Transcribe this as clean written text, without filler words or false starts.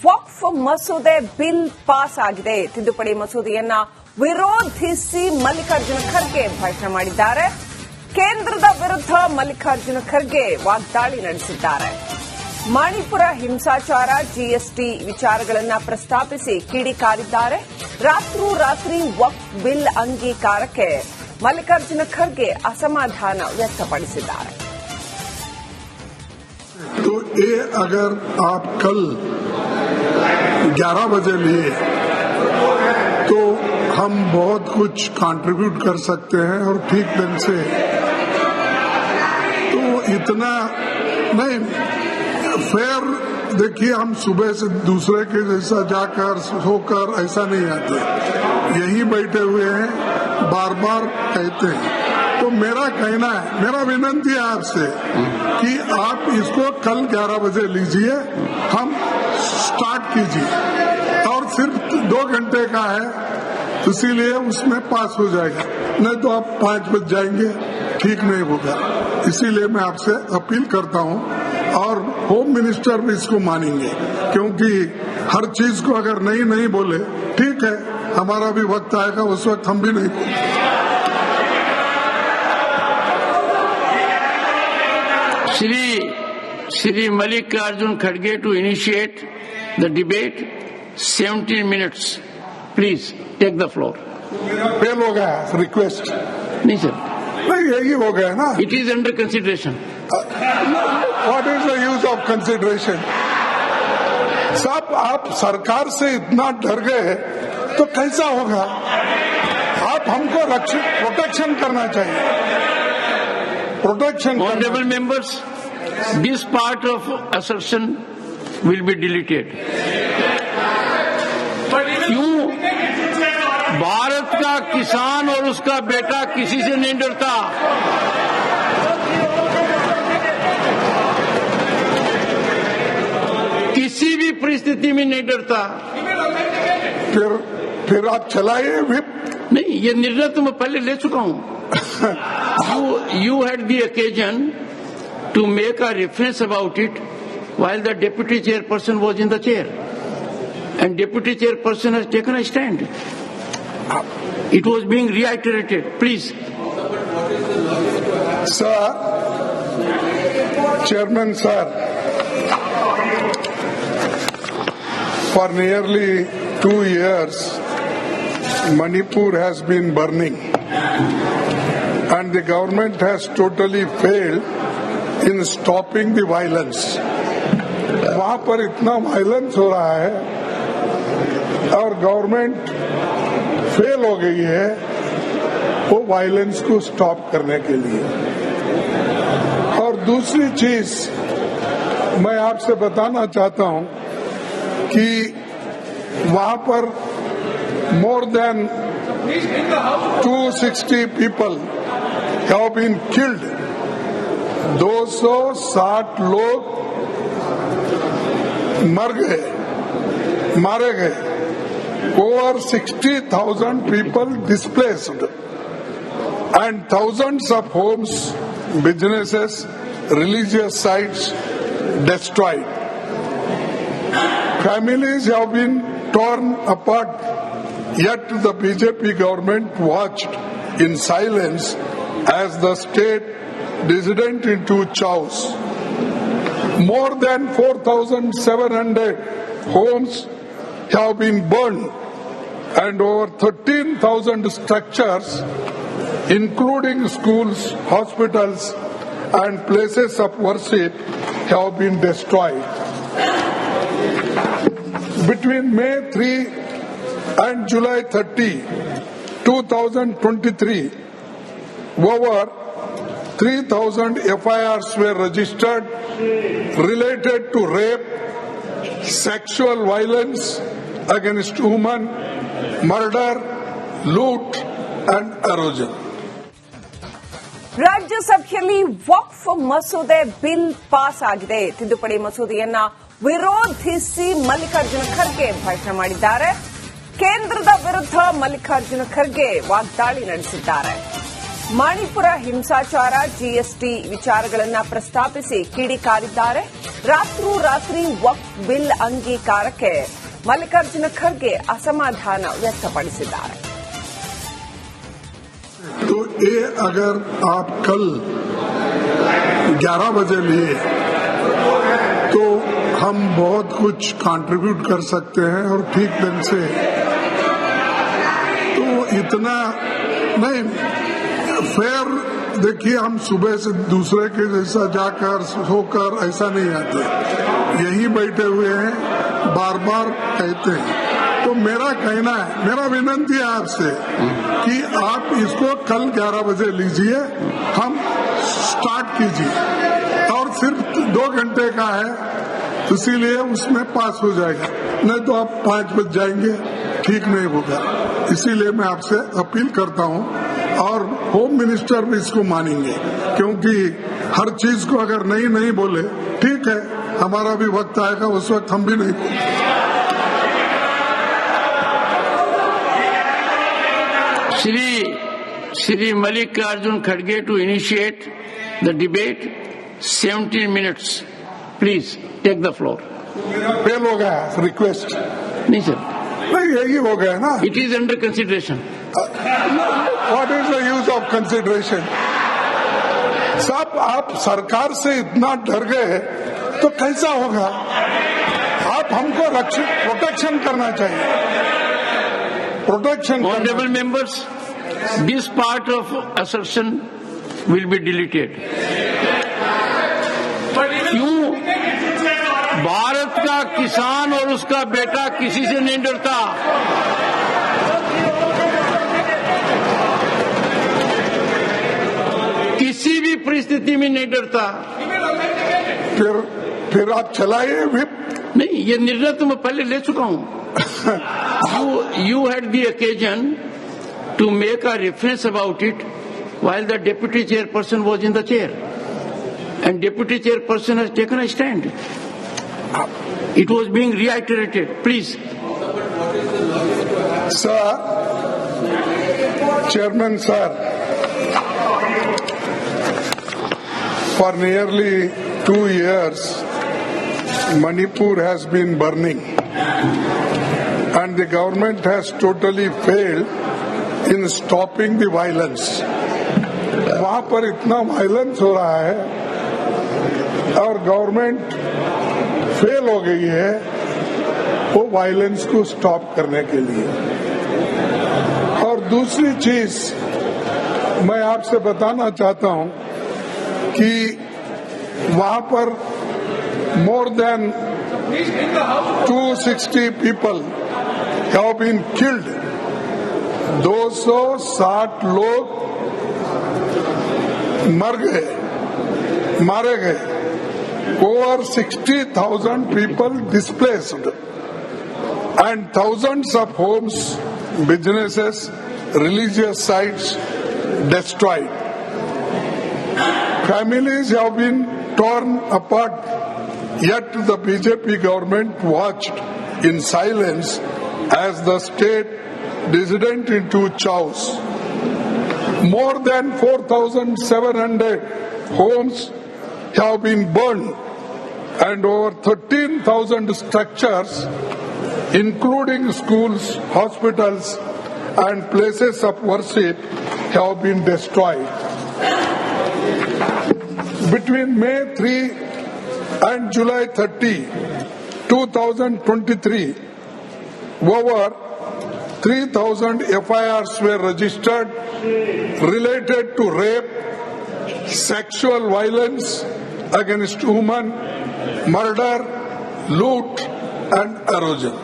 ವಕ್ಫ್ ಮಸೂದೆ bill pass ಆಗಿದೆ. ತಿದ್ದುಪಡಿ ಮಸೂದೆಯನ್ನ ವಿರೋಧಿಸಿ ಮಲ್ಲಿಕಾರ್ಜುನ ಖರ್ಗೆ ಭಾಷಣ ಮಾಡಿದ್ದಾರೆ. ಕೇಂದ್ರದ ವಿರುದ್ಧ ಮಲ್ಲಿಕಾರ್ಜುನ ಖರ್ಗೆ ವಾಗ್ದಾಳಿ ನಡೆಸಿದ್ದಾರೆ. ಮಣಿಪುರ ಹಿಂಸಾಚಾರ, ಜಿಎಸ್ಟಿ ವಿಚಾರಗಳನ್ನು ಪ್ರಸ್ತಾಪಿಸಿ ಕಿಡಿಕಾರಿದ್ದಾರೆ. ರಾತ್ರೋರಾತ್ರಿ ವಕ್ಫ್ ಬಿಲ್ ಅಂಗೀಕಾರಕ್ಕೆ ಮಲ್ಲಿಕಾರ್ಜುನ ಖರ್ಗೆ ಅಸಮಾಧಾನ ವ್ಯಕ್ತಪಡಿಸಿದ್ದಾರೆ. तो ये अगर आप कल 11 बजे लिए तो हम बहुत कुछ कंट्रीब्यूट कर सकते हैं और ठीक ढंग से तो इतना नहीं फेयर. देखिए, हम सुबह से दूसरे के जैसा जाकर सोकर ऐसा नहीं आते, यही बैठे हुए हैं, बार बार कहते हैं. तो मेरा कहना है, मेरा विनंती है आपसे कि आप इसको कल 11 बजे लीजिए, हम स्टार्ट कीजिए और सिर्फ 2 घंटे का है, इसीलिए उसमें पास हो जाएगा. नहीं तो आप 5 बज जाएंगे, ठीक नहीं होगा. इसीलिए मैं आपसे अपील करता हूं और होम मिनिस्टर भी इसको मानेंगे, क्योंकि हर चीज को अगर नहीं बोले, ठीक है, हमारा भी वक्त आएगा, उस वक्त हम भी नहीं बोलेंगे. Shri Mallikarjun Kharge to initiate the debate. 17 minutes. Please take the floor. Fail हो गया रिक्वेस्ट. नहीं सर, नहीं, यही हो गया ना. it is under consideration. What is the use of consideration? साहब, आप सरकार से इतना डर गए तो कैसा होगा? आप हमको प्रोटेक्शन करना चाहिए. Protection. Honorable members, this part of assertion will be deleted. क्यों भारत का किसान और उसका बेटा किसी से नहीं डरता? किसी भी परिस्थिति में नहीं डरता. फिर आप चलाइए व्हिप. नहीं, ये निर्णय तो मैं पहले ले चुका हूं. You had the occasion to make a reference about it while the deputy chairperson was in the chair, and deputy chairperson has taken a stand. It was being reiterated. Please, sir, Chairman sir, for nearly 2 years Manipur has been burning and the government has totally failed in stopping the violence. वहां पर इतना violence हो रहा है और government fail हो गई है वो वायलेंस को स्टॉप करने के लिए. और दूसरी चीज मैं आपसे बताना चाहता हूं कि वहां पर more than 260 people have been killed. 260 लोग मारे गए. Over 60,000 people displaced and thousands of homes, businesses, religious sites destroyed. Families have been torn apart, yet the BJP government watched in silence as the state dissident into chaos. More than 4,700 homes have been burned and over 13,000 structures, including schools, hospitals and places of worship, have been destroyed. Between May 3 and July 30, 2023, over 3,000 FIRs were registered related to rape, sexual violence against women, murder, loot and erosion. ರಾಜ್ಯಸಭೆಯಲ್ಲಿ ವಕ್ಫ್ ಮಸೂದೆ bill pass ಆಗಿದೆ. ತಿದ್ದುಪಡಿ ಮಸೂದೆಯನ್ನ ವಿರೋಧಿಸಿ ಮಲ್ಲಿಕಾರ್ಜುನ ಖರ್ಗೆ ಭಾಷಣ ಮಾಡಿದ್ದಾರೆ. ಕೇಂದ್ರದ ವಿರುದ್ಧ ಮಲ್ಲಿಕಾರ್ಜುನ ಖರ್ಗೆ ವಾಗ್ದಾಳಿ ನಡೆಸಿದ್ದಾರೆ. ಮಣಿಪುರ ಹಿಂಸಾಚಾರ ಜಿಎಸ್ಟಿ ವಿಚಾರಗಳನ್ನ ಪ್ರಸ್ತಾಪಿಸಿ ಕಿಡಿಕಾರಿದ್ದಾರೆ. ರಾತ್ರೋರಾತ್ರಿ ವಕ್ಫ್ ಬಿಲ್ ಅಂಗೀಕಾರಕ್ಕೆ ಮಲ್ಲಿಕಾರ್ಜುನ ಖರ್ಗೆ ಅಸಮಾಧಾನ ವ್ಯಕ್ತಪಡಿಸಿದ್ದಾರೆ. तो ये अगर आप कल 11 बजे लिए तो हम बहुत कुछ कंट्रीब्यूट कर सकते हैं और ठीक ढंग से तो इतना नहीं फेयर. देखिए, हम सुबह से दूसरे के जैसा जाकर सोकर ऐसा नहीं आते, यही बैठे हुए हैं, बार बार कहते हैं. तो मेरा कहना है, मेरा विनंती है आपसे कि आप इसको कल 11 बजे लीजिए, हम स्टार्ट कीजिए और सिर्फ 2 घंटे का है, इसीलिए उसमें पास हो जाएगा. नहीं तो आप 5 बज जाएंगे, ठीक नहीं होगा. इसीलिए मैं आपसे अपील करता हूं और होम मिनिस्टर भी इसको मानेंगे, क्योंकि हर चीज को अगर नहीं बोले, ठीक है, हमारा भी वक्त आएगा, उस वक्त हम भी नहीं बोलेंगे. Shri Mallikarjun Kharge to initiate the debate. 17 minutes. Please take the floor. Fail हो गया रिक्वेस्ट. नहीं सर, नहीं, यही हो गया ना. it is under consideration. What is the use of consideration? सब आप सरकार से इतना डर गए तो कैसा होगा? आप हमको प्रोटेक्शन करना चाहिए. Protection. Honorable members, this part of assertion will be deleted. क्यों? भारत का किसान और उसका बेटा किसी से नहीं डरता. किसी भी परिस्थिति में नहीं डरता. फिर आप चलाइए व्हिप. नहीं, ये निर्णय तो मैं पहले ले चुका हूं. You had the occasion to make a reference about it while the deputy chairperson was in the chair, and deputy chairperson has taken a stand. It was being reiterated. Please. Sir, Chairman sir, for nearly 2 years, Manipur has been burning. And the government has totally failed in stopping the violence. वहां पर इतना violence हो रहा है और government fail हो गई है वो वायलेंस को स्टॉप करने के लिए. और दूसरी चीज मैं आपसे बताना चाहता हूं कि वहां पर more than 260 people have been killed. 260 लोग मारे गए. Over 60,000 people displaced and thousands of homes, businesses, religious sites destroyed. Families have been torn apart, yet the BJP government watched in silence as the state dissolved into chaos. More than 4,700 homes have been burned and over 13,000 structures, including schools, hospitals and places of worship, have been destroyed. Between May 3 and July 30, 2023, over 3,000 FIRs were registered related to rape, sexual violence against women, murder, loot and erosion.